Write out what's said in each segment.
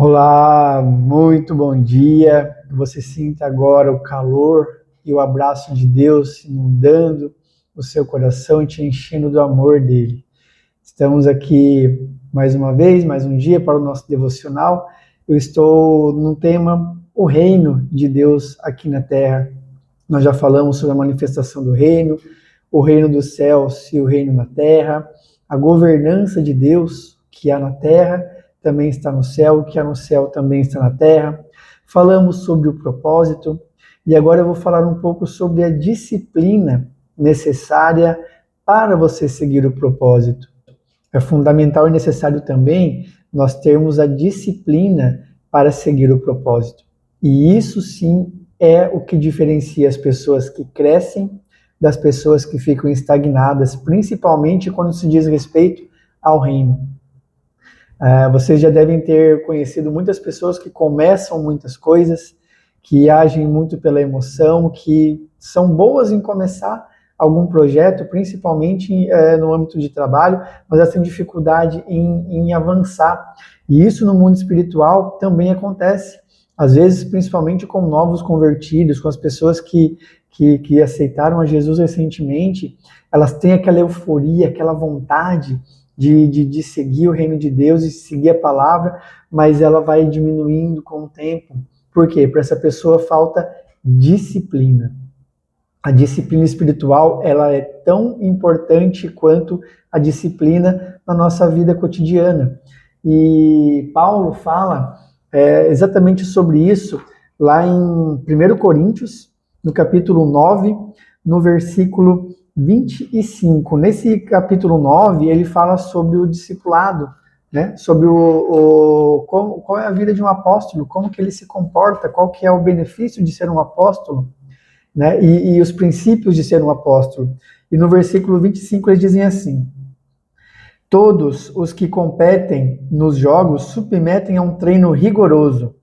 Olá, muito bom dia. Você sinta agora o calor e o abraço de Deus inundando o seu coração e te enchendo do amor dele. Estamos aqui mais uma vez, mais um dia para o nosso devocional. Eu estou no tema o reino de Deus aqui na terra. Nós já falamos sobre a manifestação do reino, o reino dos céus e o reino na terra, a governança de Deus que há na terra também está no céu, o que há no céu também está na terra. Falamos sobre o propósito e agora eu vou falar um pouco sobre a disciplina necessária para você seguir o propósito. É fundamental e necessário também nós termos a disciplina para seguir o propósito. E isso sim é o que diferencia as pessoas que crescem das pessoas que ficam estagnadas, principalmente quando se diz respeito ao reino. Vocês já devem ter conhecido muitas pessoas que começam muitas coisas, que agem muito pela emoção, que são boas em começar algum projeto, principalmente no âmbito de trabalho, mas elas têm dificuldade em avançar. E isso no mundo espiritual também acontece. Às vezes, principalmente com novos convertidos, com as pessoas que aceitaram a Jesus recentemente, elas têm aquela euforia, aquela vontade de seguir o reino de Deus e seguir a palavra, mas ela vai diminuindo com o tempo. Por quê? Para essa pessoa falta disciplina. A disciplina espiritual, ela é tão importante quanto a disciplina na nossa vida cotidiana. E Paulo fala exatamente sobre isso lá em 1 Coríntios, no capítulo 9, no versículo 25. Nesse capítulo 9, ele fala sobre o discipulado, né? Sobre qual é a vida de um apóstolo, como que ele se comporta, qual que é o benefício de ser um apóstolo, né? E os princípios de ser um apóstolo. E no versículo 25 eles dizem assim: todos os que competem nos jogos submetem a um treino rigoroso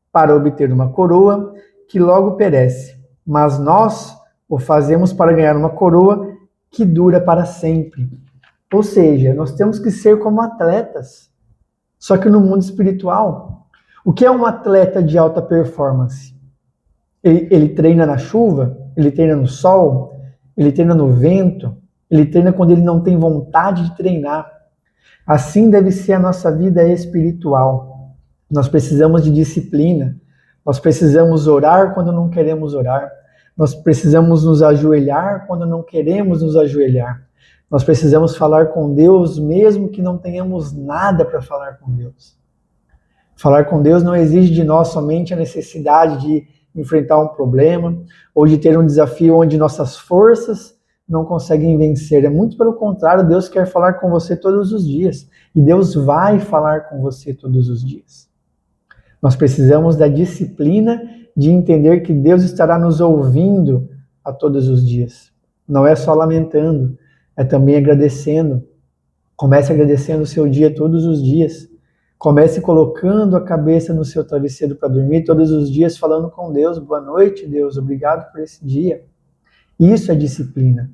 para obter uma coroa que logo perece, mas nós o fazemos para ganhar uma coroa que dura para sempre. Ou seja, nós temos que ser como atletas, só que no mundo espiritual. O que é um atleta de alta performance? Ele treina na chuva, ele treina no sol, ele treina no vento, ele treina quando ele não tem vontade de treinar. Assim deve ser a nossa vida espiritual. Nós precisamos de disciplina, nós precisamos orar quando não queremos orar, nós precisamos nos ajoelhar quando não queremos nos ajoelhar. Nós precisamos falar com Deus mesmo que não tenhamos nada para falar com Deus. Falar com Deus não exige de nós somente a necessidade de enfrentar um problema ou de ter um desafio onde nossas forças não conseguem vencer. É muito pelo contrário, Deus quer falar com você todos os dias. E Deus vai falar com você todos os dias. Nós precisamos da disciplina de entender que Deus estará nos ouvindo a todos os dias. Não é só lamentando, é também agradecendo. Comece agradecendo o seu dia todos os dias. Comece colocando a cabeça no seu travesseiro para dormir todos os dias, falando com Deus: boa noite, Deus, obrigado por esse dia. Isso é disciplina.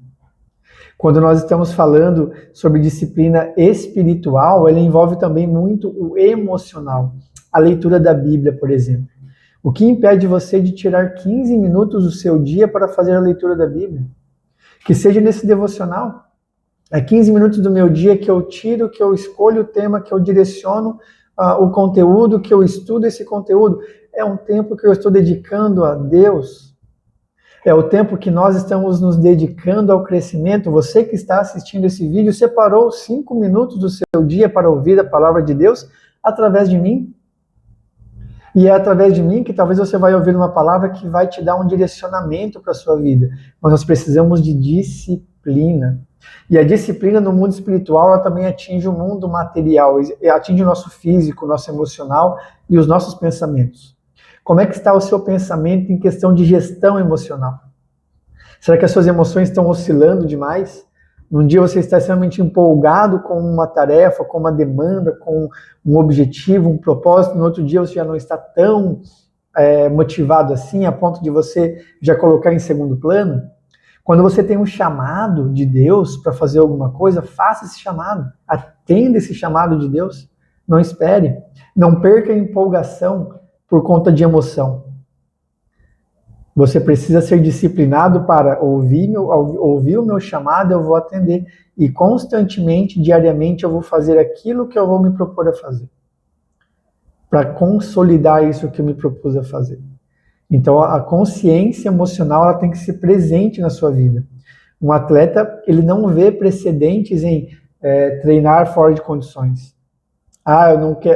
Quando nós estamos falando sobre disciplina espiritual, ela envolve também muito o emocional. A leitura da Bíblia, por exemplo. O que impede você de tirar 15 minutos do seu dia para fazer a leitura da Bíblia? Que seja nesse devocional. É 15 minutos do meu dia que eu tiro, que eu escolho o tema, que eu direciono o conteúdo, que eu estudo esse conteúdo. É um tempo que eu estou dedicando a Deus. É o tempo que nós estamos nos dedicando ao crescimento. Você que está assistindo esse vídeo separou 5 minutos do seu dia para ouvir a palavra de Deus através de mim. E é através de mim que talvez você vai ouvir uma palavra que vai te dar um direcionamento para a sua vida. Mas nós precisamos de disciplina. E a disciplina no mundo espiritual, ela também atinge o mundo material, atinge o nosso físico, o nosso emocional e os nossos pensamentos. Como é que está o seu pensamento em questão de gestão emocional? Será que as suas emoções estão oscilando demais? Num dia você está extremamente empolgado com uma tarefa, com uma demanda, com um objetivo, um propósito. No outro dia você já não está tão motivado assim, a ponto de você já colocar em segundo plano. Quando você tem um chamado de Deus para fazer alguma coisa, faça esse chamado. Atenda esse chamado de Deus. Não espere. Não perca a empolgação por conta de emoção. Você precisa ser disciplinado para ouvir o meu chamado, eu vou atender. E constantemente, diariamente, eu vou fazer aquilo que eu vou me propor a fazer. Para consolidar isso que eu me propus a fazer. Então, a consciência emocional ela tem que ser presente na sua vida. Um atleta, ele não vê precedentes em treinar fora de condições.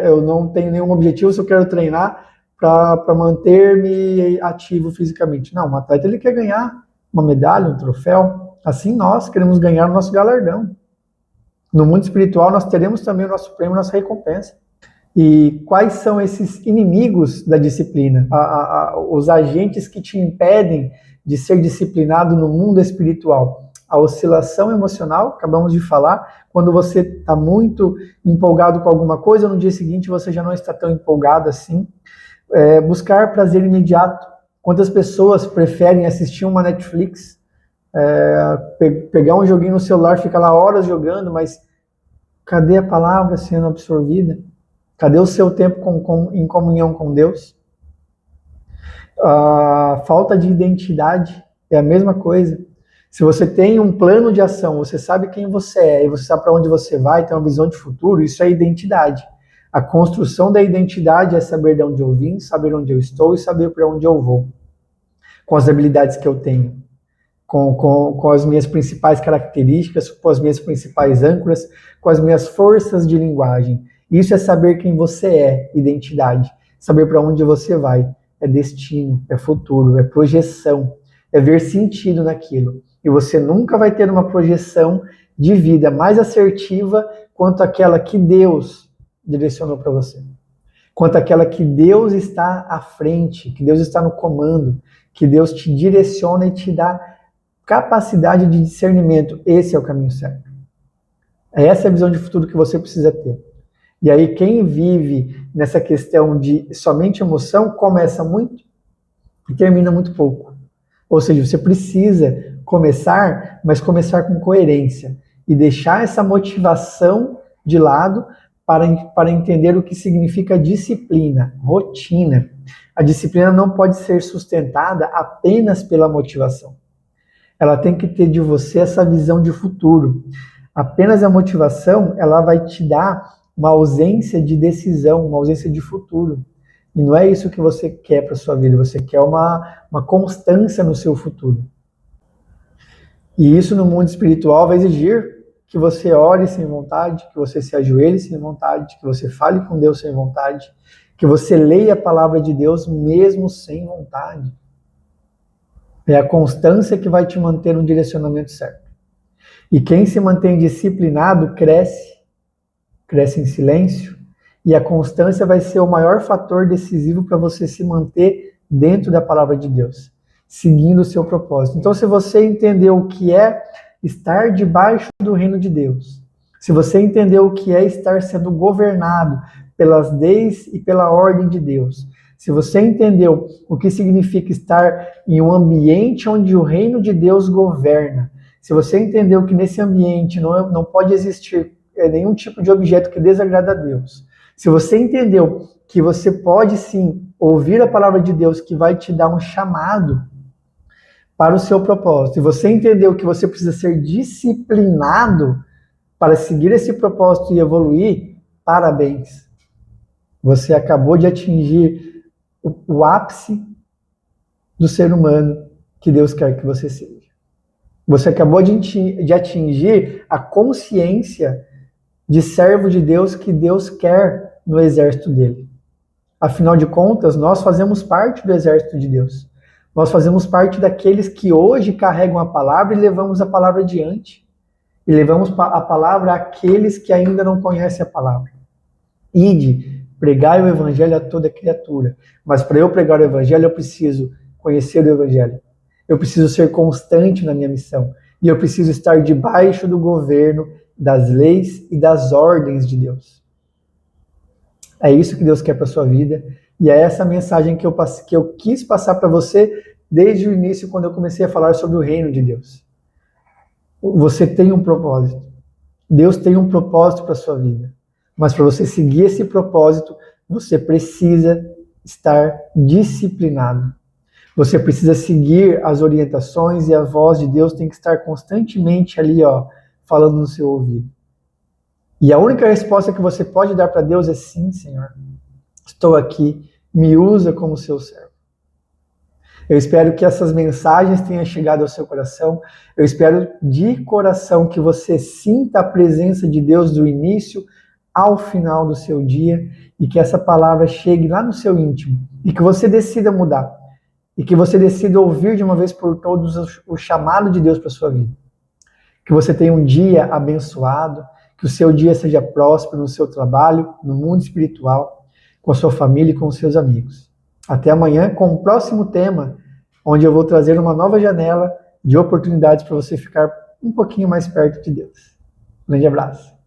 Eu não tenho nenhum objetivo, se eu quero treinar para manter-me ativo fisicamente. Não, um atleta ele quer ganhar uma medalha, um troféu. Assim nós queremos ganhar o nosso galardão. No mundo espiritual nós teremos também o nosso prêmio, a nossa recompensa. E quais são esses inimigos da disciplina? Os agentes que te impedem de ser disciplinado no mundo espiritual? A oscilação emocional, acabamos de falar, quando você está muito empolgado com alguma coisa, no dia seguinte você já não está tão empolgado assim. Buscar prazer imediato. Quantas pessoas preferem assistir uma Netflix, pegar um joguinho no celular, ficar lá horas jogando, mas cadê a palavra sendo absorvida? Cadê o seu tempo em comunhão com Deus? A falta de identidade é a mesma coisa. Se você tem um plano de ação, você sabe quem você é e você sabe para onde você vai, tem uma visão de futuro, isso é identidade. A construção da identidade é saber de onde eu vim, saber onde eu estou e saber para onde eu vou. Com as habilidades que eu tenho, com as minhas principais características, com as minhas principais âncoras, com as minhas forças de linguagem. Isso é saber quem você é, identidade. Saber para onde você vai. É destino, é futuro, é projeção. É ver sentido naquilo. E você nunca vai ter uma projeção de vida mais assertiva quanto aquela que Deus direcionou para você. Quanto aquela que Deus está à frente, que Deus está no comando, que Deus te direciona e te dá capacidade de discernimento. Esse é o caminho certo. Essa é a visão de futuro que você precisa ter. E aí quem vive nessa questão de somente emoção começa muito e termina muito pouco. Ou seja, você precisa começar, mas começar com coerência e deixar essa motivação de lado para entender o que significa disciplina, rotina. A disciplina não pode ser sustentada apenas pela motivação. Ela tem que ter de você essa visão de futuro. Apenas a motivação, ela vai te dar uma ausência de decisão, uma ausência de futuro. E não é isso que você quer para a sua vida, você quer uma constância no seu futuro. E isso no mundo espiritual vai exigir que você ore sem vontade, que você se ajoelhe sem vontade, que você fale com Deus sem vontade, que você leia a palavra de Deus mesmo sem vontade. É a constância que vai te manter no direcionamento certo. E quem se mantém disciplinado cresce em silêncio, e a constância vai ser o maior fator decisivo para você se manter dentro da palavra de Deus, seguindo o seu propósito. Então, se você entendeu o que é estar debaixo do reino de Deus, se você entendeu o que é estar sendo governado pelas leis e pela ordem de Deus, se você entendeu o que significa estar em um ambiente onde o reino de Deus governa, se você entendeu que nesse ambiente não pode existir nenhum tipo de objeto que desagrada a Deus, se você entendeu que você pode sim ouvir a palavra de Deus que vai te dar um chamado para o seu propósito, e você entendeu que você precisa ser disciplinado para seguir esse propósito e evoluir, parabéns. Você acabou de atingir o ápice do ser humano que Deus quer que você seja. Você acabou de atingir a consciência de servo de Deus que Deus quer no exército dele. Afinal de contas, nós fazemos parte do exército de Deus. Nós fazemos parte daqueles que hoje carregam a palavra e levamos a palavra adiante. E levamos a palavra àqueles que ainda não conhecem a palavra. Ide, pregai o evangelho a toda criatura. Mas para eu pregar o evangelho, eu preciso conhecer o evangelho. Eu preciso ser constante na minha missão. E eu preciso estar debaixo do governo das leis e das ordens de Deus. É isso que Deus quer para a sua vida. E é essa mensagem que eu quis passar para você desde o início, quando eu comecei a falar sobre o reino de Deus. Você tem um propósito. Deus tem um propósito para a sua vida. Mas para você seguir esse propósito, você precisa estar disciplinado. Você precisa seguir as orientações e a voz de Deus tem que estar constantemente ali, falando no seu ouvido. E a única resposta que você pode dar para Deus é sim, Senhor. Estou aqui, me usa como seu servo. Eu espero que essas mensagens tenham chegado ao seu coração. Eu espero de coração que você sinta a presença de Deus do início ao final do seu dia e que essa palavra chegue lá no seu íntimo e que você decida mudar e que você decida ouvir de uma vez por todas o chamado de Deus para a sua vida. Que você tenha um dia abençoado, que o seu dia seja próspero no seu trabalho, no mundo espiritual, com a sua família e com os seus amigos. Até amanhã com o próximo tema, onde eu vou trazer uma nova janela de oportunidades para você ficar um pouquinho mais perto de Deus. Um grande abraço.